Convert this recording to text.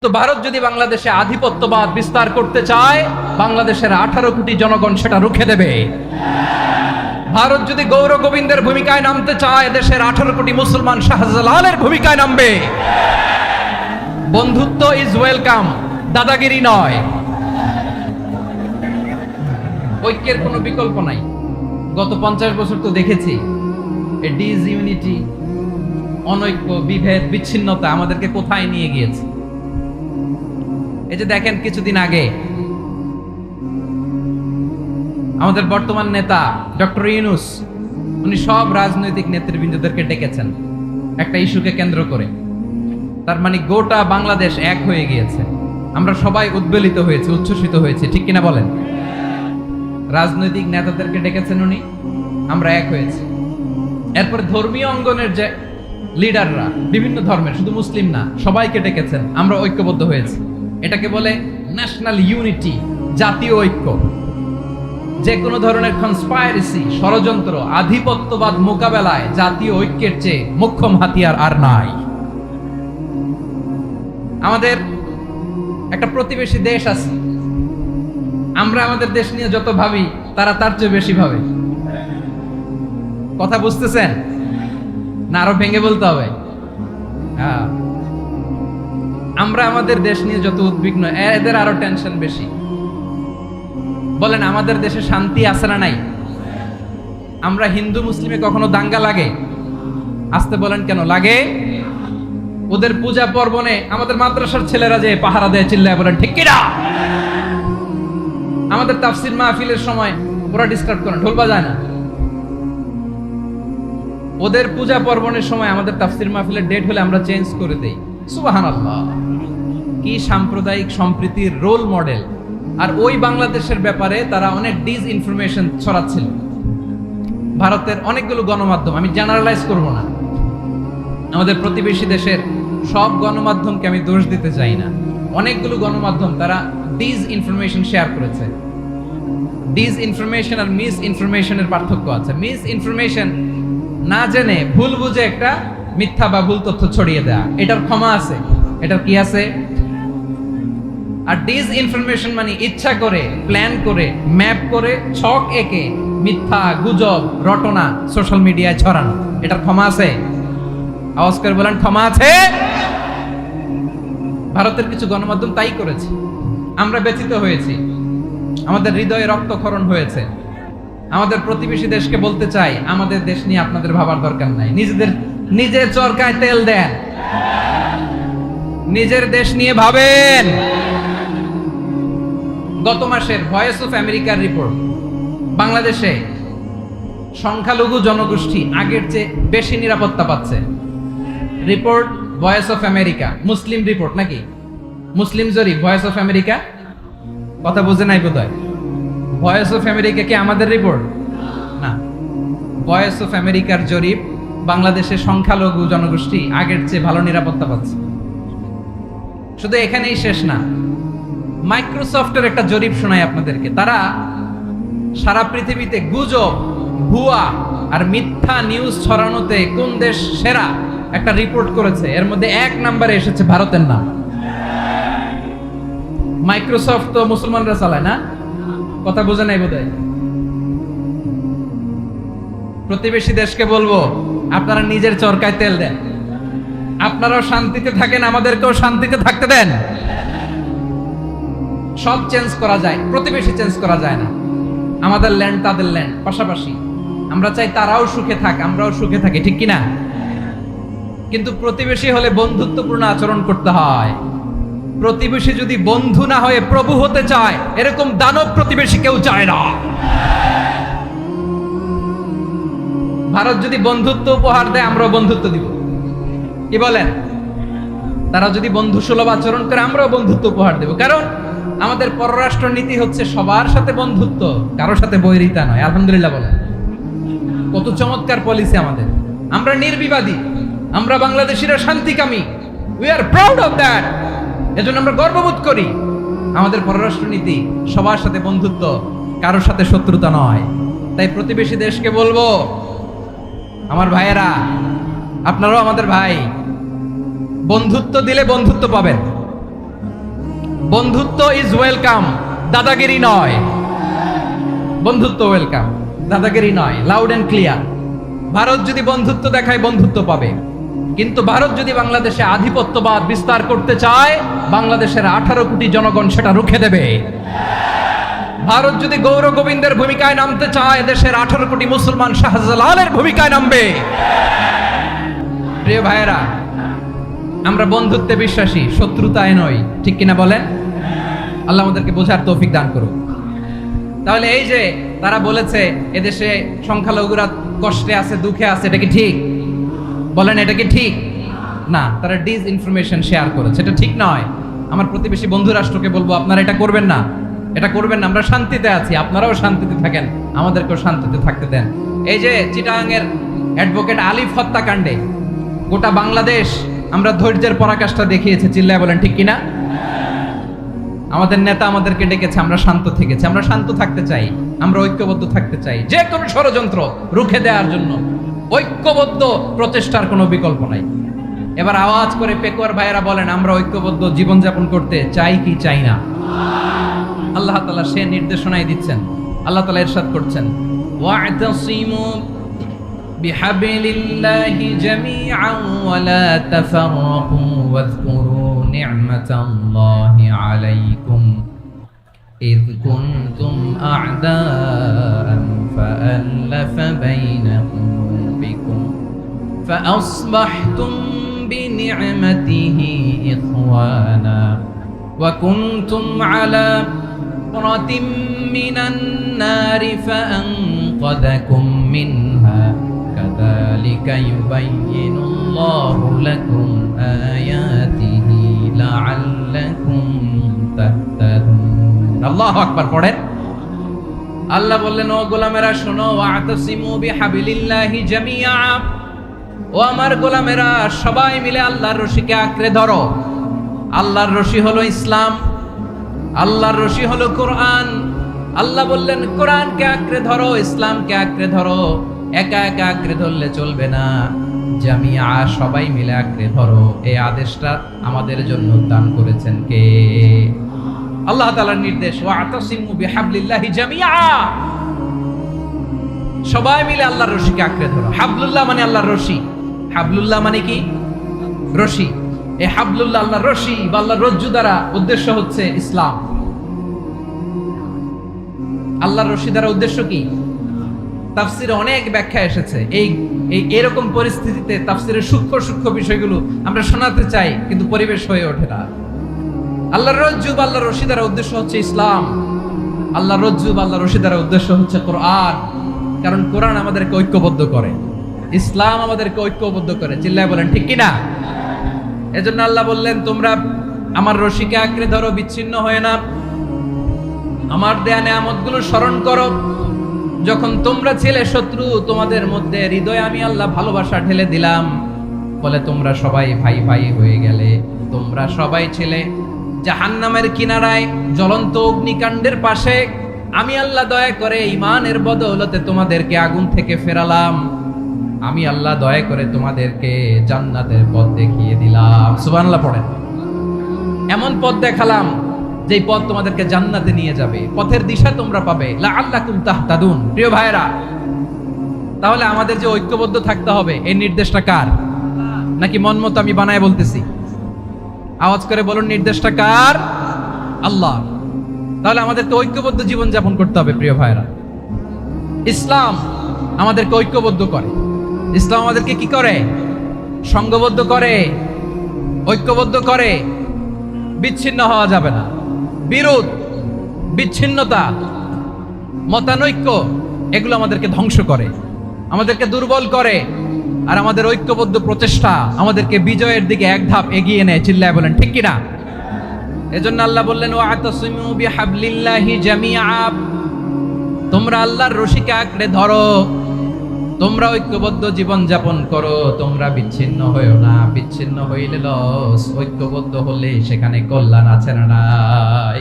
তো ভারত যদি বাংলাদেশে আধিপত্যবাদ বিস্তার করতে চায়, বাংলাদেশের 18 কোটি জনগণ সেটা রুখে দেবে। ভারত যদি গৌর গোবিন্দের ভূমিকায় নামতে চায়, দেশের 18 কোটি মুসলমান শাহজালালের ভূমিকায় নামবে। বন্ধুত্ব ইজ ওয়েলকাম, দাদাগিরি নয়। ঐক্যের কোনো বিকল্প নাই। গত 50 বছর তো দেখেছি ডিসইউনিটি, অনৈক্য, বিভেদ, বিচ্ছিন্নতা আমাদেরকে কোথায় নিয়ে গিয়েছে। এই যে দেখেন, কিছুদিন আগে আমাদের বর্তমান নেতা ডক্টর ইউনূস, উনি সব রাজনৈতিক নেতৃবৃন্দদেরকে ডেকেছেন একটা ইস্যুকে কেন্দ্র করে। তার মানে গোটা বাংলাদেশ এক হয়ে গিয়েছে। আমরা সবাই উদ্বেলিত হয়েছে, উচ্ছ্বসিত হয়েছে, ঠিক কিনা বলেন? রাজনৈতিক নেতাদেরকে ডেকেছেন উনি, আমরা এক হয়েছি। এরপর ধর্মীয় অঙ্গনের যে লিডাররা, বিভিন্ন ধর্মের, শুধু মুসলিম না, সবাইকে ডেকেছেন, আমরা ঐক্যবদ্ধ হয়েছি। এটাকে বলে ন্যাশনাল ইউনিটি, জাতীয় ঐক্য। যে কোনো ধরনের কনস্পাইরেসি, ষড়যন্ত্র, আধিপত্যবাদ মোকাবেলায় জাতীয় ঐক্যের চেয়ে মোক্ষম হাতিয়ার আর নাই। আমাদের একটা প্রতিবেশী দেশ আছে, আমরা আমাদের দেশ নিয়ে যত ভাবি, তারা তার চেয়ে বেশি ভাবে। কথা বুঝতেছেন না? আরো ভেঙে বলতে হবে। আমরা আমাদের দেশ নিয়ে যত উদ্বিগ্ন, এদের আরো টেনশন বেশি। বলেন, আমাদের দেশে শান্তি আছে না নাই? আমরা হিন্দু মুসলিমে কখনো দাঙ্গা লাগে? আসতে বলেন, কেন লাগে? ওদের পূজা পার্বণে আমাদের মাদ্রাসার ছেলেরা যে পাহারা দেয়, চিল্লায় বলেন ঠিক কিনা? আমাদের তাফসির মাহফিলের সময় ওরা ডিস্টার্ব করে, ঢোল বাজায় না। ওদের পূজা পার্বণের সময় আমাদের তাফসির মাহফিলের ডেট হলে আমরা চেঞ্জ করে দেই। সুবহানাল্লাহ, কি সাম্প্রদায়িক সম্প্রীতির রোল মডেল। আর ওই বাংলাদেশের ব্যাপারে তারা অনেক ডিসইনফরমেশন ছড়াচ্ছিল। ভারতের অনেকগুলো গণমাধ্যম, আমি জেনারেলাইজ করব না, আমাদের প্রতিবেশী দেশের সব গণমাধ্যমকে আমি দোষ দিতে চাই না। অনেকগুলো গণমাধ্যম তারা ডিসইনফরমেশন শেয়ার করেছে। ডিসইনফরমেশন আর মিস ইনফরমেশনের পার্থক্য আছে। মিস ইনফরমেশন না জেনে ভুল বুঝে একটা মিথ্যা বা ভুল তথ্য ছড়িয়ে দেয়া, এটার ক্ষমা আছে, এটার কি আছে। আর ডিসইনফরমেশন মানে ইচ্ছা করে, প্ল্যান করে, ম্যাপ করে, ছক এঁকে মিথ্যা, গুজব, রটনা সোশ্যাল মিডিয়ায় ছড়ানো, এটার ক্ষমা আছে? আওয়াজ করে বলেন, ক্ষমা আছে? ভারতের কিছু গণমাধ্যম তাই করেছে। আমরা ব্যথিত হয়েছি, আমাদের হৃদয়ে রক্তক্ষরণ হয়েছে। আমাদের প্রতিবেশী দেশকে বলতে চাই, আমাদের দেশ নিয়ে আপনাদের ভাবার দরকার নাই। নিজের চরকায় তেল দেন, নিজের দেশ নিয়ে ভাবেন। গত মাসের ভয়েস অফ আমেরিকার রিপোর্ট, বাংলাদেশে সংখ্যালঘু জনগোষ্ঠী আগের চেয়ে বেশি নিরাপত্তা পাচ্ছে। Report voice of America, Muslim report নাকি? মুসলিম জরিপ, ভয়েস অফ আমেরিকা। কথা বুঝে নাই বোধহয়। ভয়েস অফ আমেরিকা কি আমাদের রিপোর্ট না? ভয়েস অফ আমেরিকার জরিপ, বাংলাদেশের সংখ্যালঘু জনগোষ্ঠী আগের চেয়ে ভালো নিরাপত্তা পাচ্ছে। শুধু এখানেই শেষ না, মাইক্রোসফটের একটা জরিপ শোনাই আপনাদেরকে। তারা সারা পৃথিবীতে গুজব, ভুয়া আর মিথ্যা নিউজ ছড়ানোতে কোন দেশ সেরা একটা রিপোর্ট করেছে। এর মধ্যে 1 নম্বরে এসেছে ভারতের নাম। মাইক্রোসফট তো মুসলমানরা চালায় না? কথা বোঝে নাই বোধহয়। প্রতিবেশী দেশকে বলবো, আপনারা নিজের চরকায় তেল দেন, আপনারাও শান্তিতে থাকেন, আমাদেরকেও শান্তিতে থাকতে দেন। সব চেঞ্জ করা যায়, প্রতিবেশী চেঞ্জ করা যায় না। আমাদের ল্যান্ড তাদের ল্যান্ড, পাশাপাশি। আমরা চাই তারাও সুখে থাক, আমরাও সুখে থাকি, ঠিক কিনা? কিন্তু প্রতিবেশী হলে বন্ধুত্বপূর্ণ আচরণ করতে হয়। প্রতিবেশী যদি বন্ধু না হয়ে প্রভু হতে চায়, এরকম দানব প্রতিবেশী কেউ চায় না। ভারত যদি বন্ধুত্ব উপহার দেয়, আমরাও বন্ধুত্ব দিব। কি বলেন? তারা যদি বন্ধু সুলভ আচরণ করে, আমরাও বন্ধুত্ব উপহার দেব। কারণ আমাদের পররাষ্ট্র নীতি হচ্ছে সবার সাথে বন্ধুত্ব, কারোর সাথে বৈরিতা নয়। আলহামদুলিল্লাহ বলেন, কত চমৎকার পলিসি আমাদের। আমরা নির্বিবাদী, আমরা বাংলাদেশিরা শান্তিকামী। We are proud of that. এজন্য আমরা গর্ববোধ করি। আমাদের পররাষ্ট্র নীতি সবার সাথে বন্ধুত্ব, কারোর সাথে শত্রুতা নয়। তাই প্রতিবেশী দেশকে বলবো, আমার ভাইয়েরা, আপনারাও আমাদের ভাই। বন্ধুত্ব দিলে বন্ধুত্ব পাবেন, বন্ধুত্ব ইজ ওয়েলকাম, দাদাগিরি নয়। বন্ধুত্ব ওয়েলকাম, দাদাগিরি নয়, লাউড এন্ড ক্লিয়ার। ভারত যদি বন্ধুত্ব দেখায় বন্ধুত্ব পাবে, কিন্তু ভারত যদি বাংলাদেশে আধিপত্যবাদ বিস্তার করতে চায়, বাংলাদেশের 18 কোটি জনগণ সেটা রুখে দেবে। ভারত যদি গৌর গোবিন্দের ভূমিকায় নামতে চায়, দেশের 18 কোটি মুসলমান শাহজালালের ভূমিকায় নামবে। প্রিয় ভাইয়েরা, আমরা বন্ধুত্বে বিশ্বাসী, শত্রুতায় নই, ঠিক কিনা বলেন? আল্লাহ আমাদেরকে বোঝার তৌফিক দান করুন। তাহলে এই যে তারা বলেছে এদেশে সংখ্যালঘুরা কষ্টে আছে, দুঃখে আছে, এটা কি ঠিক? বলেন, এটা কি ঠিক? না, তারা ডিস ইনফরমেশন শেয়ার করেছে, এটা ঠিক নয়। আমার প্রতিবেশী বন্ধু রাষ্ট্রকে বলবো, আপনারা এটা করবেন না, এটা করবেন না। আমরা শান্তিতে আছি, আপনারাও শান্তিতে থাকেন, আমাদেরকেও শান্তিতে থাকতে দেন। এই যে চিটাগাংয়ের অ্যাডভোকেট আলিফ হত্যাকাণ্ডে গোটা বাংলাদেশ আমরা ধৈর্যের পরাকাষ্ঠা দেখিয়েছে, চিল্লায় বলেন ঠিক কিনা? আমাদের নেতা আমাদেরকে ডেকেছে, আমরা শান্ত থেকেছি। আমরা শান্ত থাকতে চাই, আমরা ঐক্যবদ্ধ থাকতে চাই। যে কোনো ষড়যন্ত্র রুখে দেওয়ার জন্য ঐক্যবদ্ধ প্রচেষ্টার কোনো বিকল্প নাই। এবার আওয়াজ করে পেকুয়ার ভাইয়েরা বলেন, আমরা ঐক্যবদ্ধ জীবনযাপন করতে চাই কি চাই না? আল্লাহ তাআলা সে নির্দেশনাই দিচ্ছেন। আল্লাহ তাআলা ইরশাদ করছেন, ওয়া'তাসিমু বিহাবলিল্লাহি জামিআন ওয়া লা তাফাররাকু ওয়াযকুরু নি'মাতাল্লাহি আলাইকুম ইয কুনতুম আ'দাআন ফাআল্লাফা বাইনা কুলুবিকুম ফাআসবাহতুম বিনি'মাতিহি ইখওয়ানা ওয়া কুনতুম আলা রাতিম মিনান নারি ফাআনকাযাকুম মিনহা কাযালিকা ইউবাইয়িনুল্লাহু লাকুম আয়াতিহি লাআল্লাকুম তাহতাদুন। আল্লাহু আকবার পড়েন। আল্লাহ বললেন, ও গোলামেরা শোনো, ওয়া'তাসিমু বিহাবলিল্লাহি জামিআ, ও আমার গোলামেরা সবাই মিলে আল্লাহর রশিকে আঁকড়ে ধরো। আল্লাহর রশি হলো ইসলাম, আল্লাহর রশি হলো কোরআন। আল্লাহ বললেন, কোরআনকে আঁকড়ে ধরো, ইসলামকে আঁকড়ে ধরো। একা একা আঁকড়ে ধরলে চলবে না, জামিআ সবাই মিলে আঁকড়ে ধরো। এই আদেশটা আমাদের জন্য দান করেছেন কে? আল্লাহ তাআলার নির্দেশ, ওয়া'তাসিমু বিহাবলিল্লাহি জামিআ, সবাই মিলে আল্লাহর রশিকে আঁকড়ে ধরো। হাবলুল্লাহ মানে আল্লাহর রশি। হাবলুল্লাহ মানে কি? রশি। এই হাবলুল্লাহ আল্লাহর রশি বা আল্লাহর রজ্জু দ্বারা উদ্দেশ্য হচ্ছে ইসলাম। আল্লাহর রশি দ্বারা উদ্দেশ্য কি? তাফসিরে অনেক ব্যাখ্যা এসেছে। এই এরকম পরিস্থিতিতে তাফসিরের সূক্ষ্ম সূক্ষ্ম বিষয়গুলো আমরা শোনাতে চাই, কিন্তু পরিবেশ হয়ে ওঠে না। আল্লাহর রজ্জু বা আল্লাহর রশি দ্বারা উদ্দেশ্য হচ্ছে ইসলাম। আল্লাহর রজ্জু বা আল্লাহর রশি দ্বারা উদ্দেশ্য হচ্ছে কোরআন। কারণ কোরআন আমাদেরকে ঐক্যবদ্ধ করে, ইসলাম আমাদেরকে ঐক্যবদ্ধ করে। চিল্লায় বলেন ঠিক কিনা? এজন্য আল্লাহ বললেন, তোমরা আমার রশিকে আঁকড়ে ধরো, বিচ্ছিন্ন হয়ে না। আমার দেয়া নেয়ামতগুলো স্মরণ করো। যখন তোমরা ছিলে শত্রু, তোমাদের মধ্যে হৃদয়ে আমি আল্লাহ ভালোবাসা ঢেলে দিলাম, বলে তোমরা সবাই ভাই ভাই হয়ে গেলে। তোমরা সবাই ছিলে জাহান্নামের কিনারায়, জ্বলন্ত অগ্নিকাণ্ডের পাশে। আমি আল্লাহ দয়া করে ঈমানের বদৌলতে তোমাদেরকে আগুন থেকে ফেরালাম। আমি আল্লাহ দয়া করে তোমাদেরকে জান্নাতের পথ দেখিয়ে দিলাম। সুবহানাল্লাহ পড়েন। এমন পথ দেখালাম যেই পথ তোমাদেরকে জান্নাতে নিয়ে যাবে, পথের দিশা তোমরা পাবে। লাআল্লাকুম তাহতাদুন। প্রিয় ভাইরা, তাহলে আমাদের যে ঐক্যবদ্ধ থাকতে হবে, এই নির্দেশটা কার? নাকি মন মতো আমি বানায় বলতেছি? আওয়াজ করে বলুন, নির্দেশটা কার? আল্লাহ। তাহলে আমাদেরকে ঐক্যবদ্ধ জীবন যাপন করতে হবে। প্রিয় ভাইরা, ইসলাম আমাদেরকে ঐক্যবদ্ধ করে। ইসলাম আমাদেরকে কি করে? সংঘবদ্ধ করে, ঐক্যবদ্ধ করে। বিচ্ছিন্ন হওয়া যাবে না। বিরোধ, বিচ্ছিন্নতা, মতানৈক্য, এগুলো আমাদেরকে ধ্বংস করে, আমাদেরকে দুর্বল করে। আর আমাদের ঐক্যবদ্ধ প্রচেষ্টা আমাদেরকে বিজয়ের দিকে এক ধাপ এগিয়ে নেয়। চিল্লায় বলেন ঠিক কিনা? এজন্য আল্লাহ বললেন, ওয়া'তাসিমু বিহাবলিল্লাহি জামিআ, তোমরা আল্লাহর রশিকে আঁকড়ে ধরো, তোমরা ঐক্যবদ্ধ জীবন যাপন করো, তোমরা বিচ্ছিন্ন হইও না। বিচ্ছিন্ন হইলে লস, ঐক্যবদ্ধ হলে সেখানে কল্যাণ আছে না নাই?